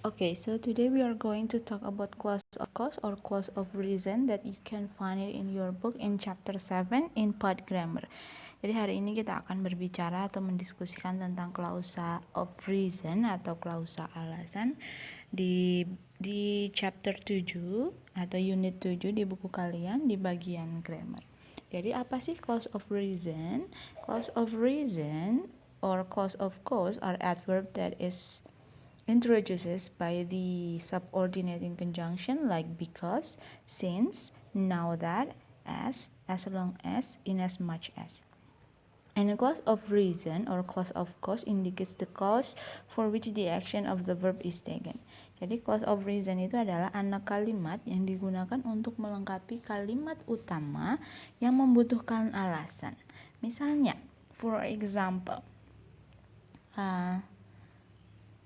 Okay, so today we are going to talk about clause of cause or clause of reason that you can find it in your book in chapter 7 in part grammar. Jadi hari ini kita akan berbicara atau mendiskusikan tentang klausa of reason atau klausa alasan di chapter 7 atau unit 7 di buku kalian di bagian grammar. Jadi apa sih clause of reason? Clause of reason or clause of cause are adverb that is introduces by the subordinating conjunction like because, since, now that, as long as, inasmuch as. And a clause of reason or clause of cause indicates the cause for which the action of the verb is taken. Jadi clause of reason itu adalah anak kalimat yang digunakan untuk melengkapi kalimat utama yang membutuhkan alasan. Misalnya, for example,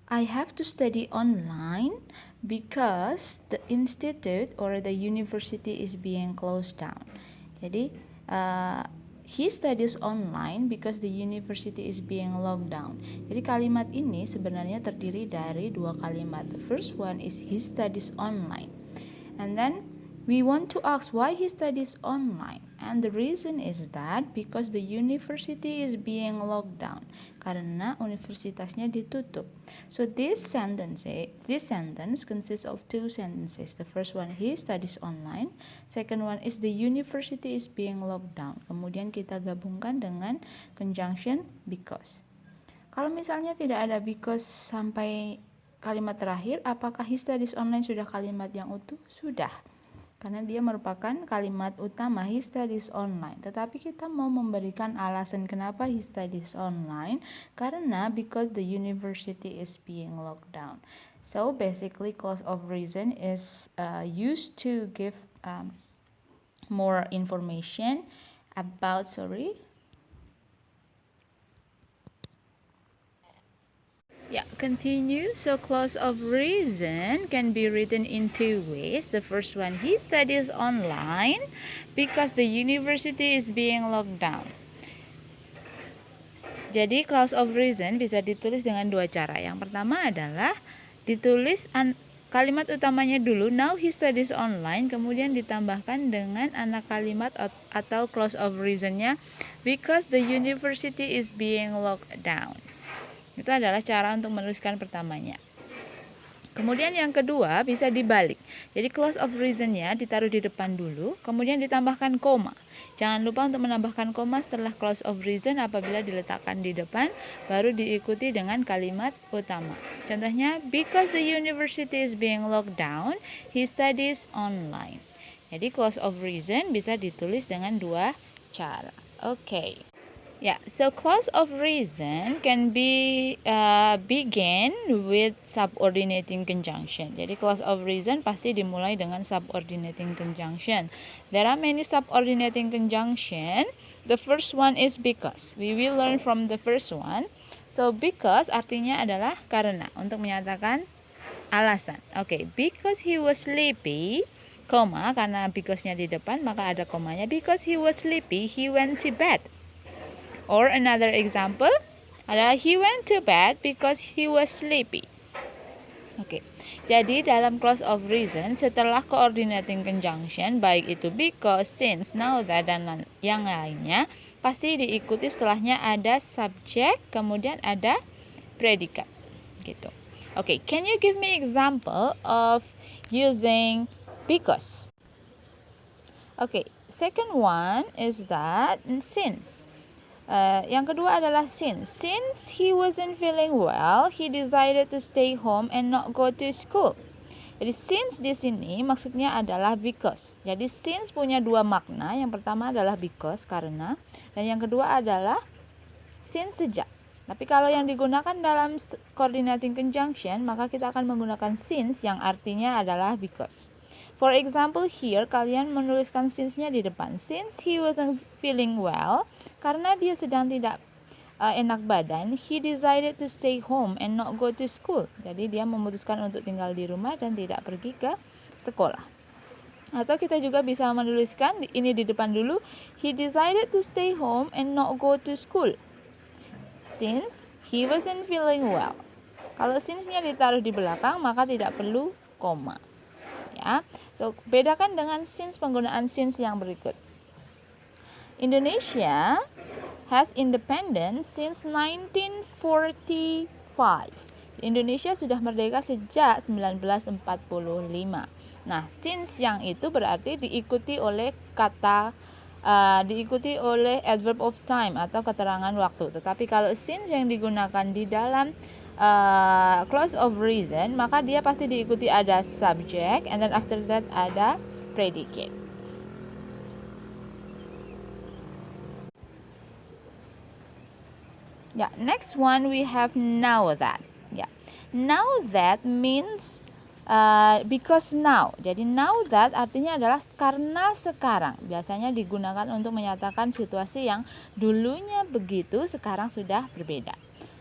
I have to study online because the institute or the university is being closed down. Jadi, he studies online because the university is being locked down. Jadi kalimat ini sebenarnya terdiri dari dua kalimat. The first one is he studies online. And then we want to ask why he studies online. And the reason is that because the university is being locked down. Karena universitasnya ditutup. So this sentence consists of two sentences. The first one, he studies online. Second one is the university is being locked down. Kemudian kita gabungkan dengan conjunction because. Kalau misalnya tidak ada because sampai kalimat terakhir, apakah he studies online sudah kalimat yang utuh? Sudah. Karena dia merupakan kalimat utama he studies online. Tetapi kita mau memberikan alasan kenapa he studies online, karena because the university is being locked down. So basically clause of reason is used to give more information about continue. So clause of reason can be written in two ways. The first one, he studies online because the university is being locked down. Jadi clause of reason bisa ditulis dengan dua cara. Yang pertama adalah ditulis kalimat utamanya dulu, now he studies online, kemudian ditambahkan dengan anak kalimat atau clause of reasonnya because the university is being locked down. Itu adalah cara untuk menuliskan pertamanya. Kemudian yang kedua bisa dibalik. Jadi clause of reasonnya ditaruh di depan dulu, kemudian ditambahkan koma. Jangan lupa untuk menambahkan koma setelah clause of reason apabila diletakkan di depan, baru diikuti dengan kalimat utama. Contohnya, because the university is being locked down, he studies online. Jadi clause of reason bisa ditulis dengan dua cara. Oke. Yeah, so clause of reason can be begin with subordinating conjunction. Jadi clause of reason pasti dimulai dengan subordinating conjunction. There are many subordinating conjunction. The first one is because. We will learn from the first one. So because artinya adalah karena, untuk menyatakan alasan. Okay, because he was sleepy, koma, karena because-nya di depan maka ada komanya. Because he was sleepy, he went to bed. Or another example adalah he went to bed because he was sleepy. Oke. Jadi dalam clause of reason setelah coordinating conjunction baik itu because, since, now that dan yang lainnya pasti diikuti setelahnya ada subject kemudian ada predikat gitu. Oke, can you give me example of using because? Okay, second one is that since. Yang kedua adalah since. Since he wasn't feeling well, he decided to stay home and not go to school. Jadi since di sini maksudnya adalah because. Jadi since punya dua makna. Yang pertama adalah because, karena, dan yang kedua adalah since, sejak. Tapi kalau yang digunakan dalam coordinating conjunction, maka kita akan menggunakan since yang artinya adalah because. For example, here kalian menuliskan since-nya di depan. Since he wasn't feeling well, karena dia sedang tidak enak badan, he decided to stay home and not go to school. Jadi dia memutuskan untuk tinggal di rumah dan tidak pergi ke sekolah. Atau kita juga bisa menuliskan ini di depan dulu. He decided to stay home and not go to school since he wasn't feeling well. Kalau since-nya ditaruh di belakang, maka tidak perlu koma. Ya. So, bedakan dengan since, penggunaan since yang berikut. Indonesia has independence since 1945. Indonesia sudah merdeka sejak 1945. Nah, since yang itu berarti diikuti oleh adverb of time atau keterangan waktu. Tetapi kalau since yang digunakan di dalam clause of reason, maka dia pasti diikuti ada subject and then after that ada predicate. Yeah, next one we have now that. Yeah, now that means because now. Jadi now that artinya adalah karena sekarang. Biasanya digunakan untuk menyatakan situasi yang dulunya begitu, sekarang sudah berbeda.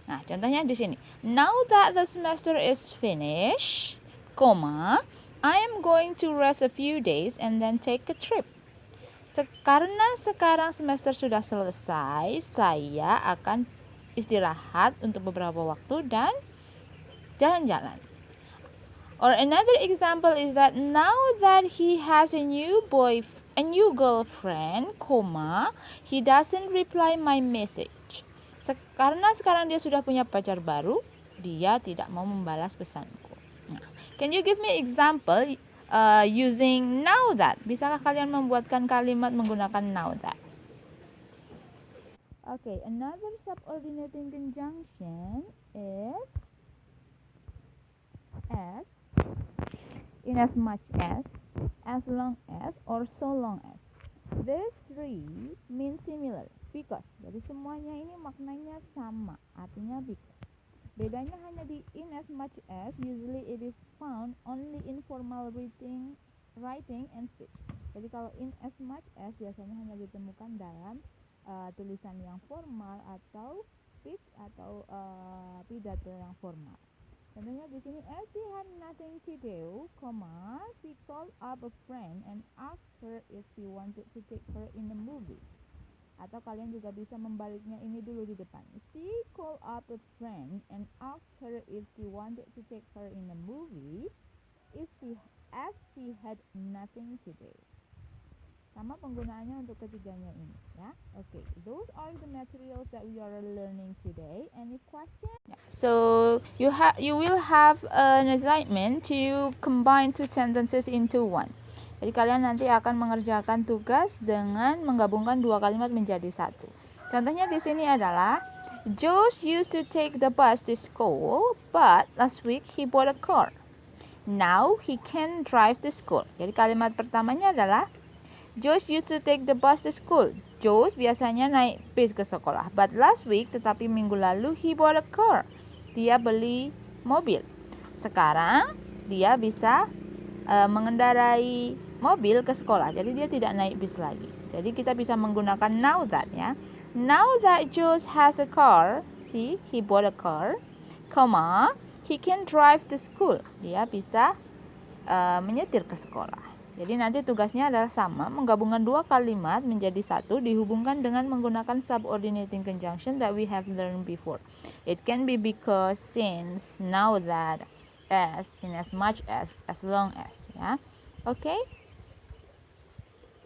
Nah, contohnya di sini. Now that the semester is finished, I am going to rest a few days and then take a trip. Karena sekarang semester sudah selesai, saya akan istirahat untuk beberapa waktu dan jalan-jalan. Or another example is that now that he has a new girlfriend, he doesn't reply my message. Karena sekarang dia sudah punya pacar baru, dia tidak mau membalas pesanku. Nah, can you give me example using now that? Bisakah kalian membuatkan kalimat menggunakan now that? Okay, another subordinating conjunction is as, in as much as long as, or so long as. These three mean similar because. Jadi semuanya ini maknanya sama, artinya because. Bedanya hanya di in as much as. Usually it is found only in formal writing and speech. Jadi kalau in as much as biasanya hanya ditemukan dalam tulisan yang formal atau speech atau pidato yang formal. Contohnya di sini, as she had nothing to do, she called up a friend and asked her if she wanted to take her in a movie. Atau kalian juga bisa membaliknya ini dulu di depan. She called up a friend and asked her if she wanted to take her in a movie as she had nothing to do. Sama penggunaannya untuk ketiganya ini, ya. Okay, those are the materials that we are learning today. Any questions? Yeah. So you will have an assignment to combine two sentences into one. Jadi kalian nanti akan mengerjakan tugas dengan menggabungkan dua kalimat menjadi satu. Contohnya di sini adalah Josh used to take the bus to school, but last week he bought a car. Now he can drive to school. Jadi kalimat pertamanya adalah Josh used to take the bus to school. Josh biasanya naik bis ke sekolah. But last week, tetapi minggu lalu, he bought a car. Dia beli mobil. Sekarang, dia bisa mengendarai mobil ke sekolah. Jadi dia tidak naik bis lagi. Jadi kita bisa menggunakan now that, ya. Now that Josh has a car, see, he bought a car, he can drive to school. Dia bisa menyetir ke sekolah. Jadi nanti tugasnya adalah sama, menggabungkan dua kalimat menjadi satu, dihubungkan dengan menggunakan subordinating conjunction that we have learned before. It can be because, since, now that, as, in as much as long as, ya. Okay?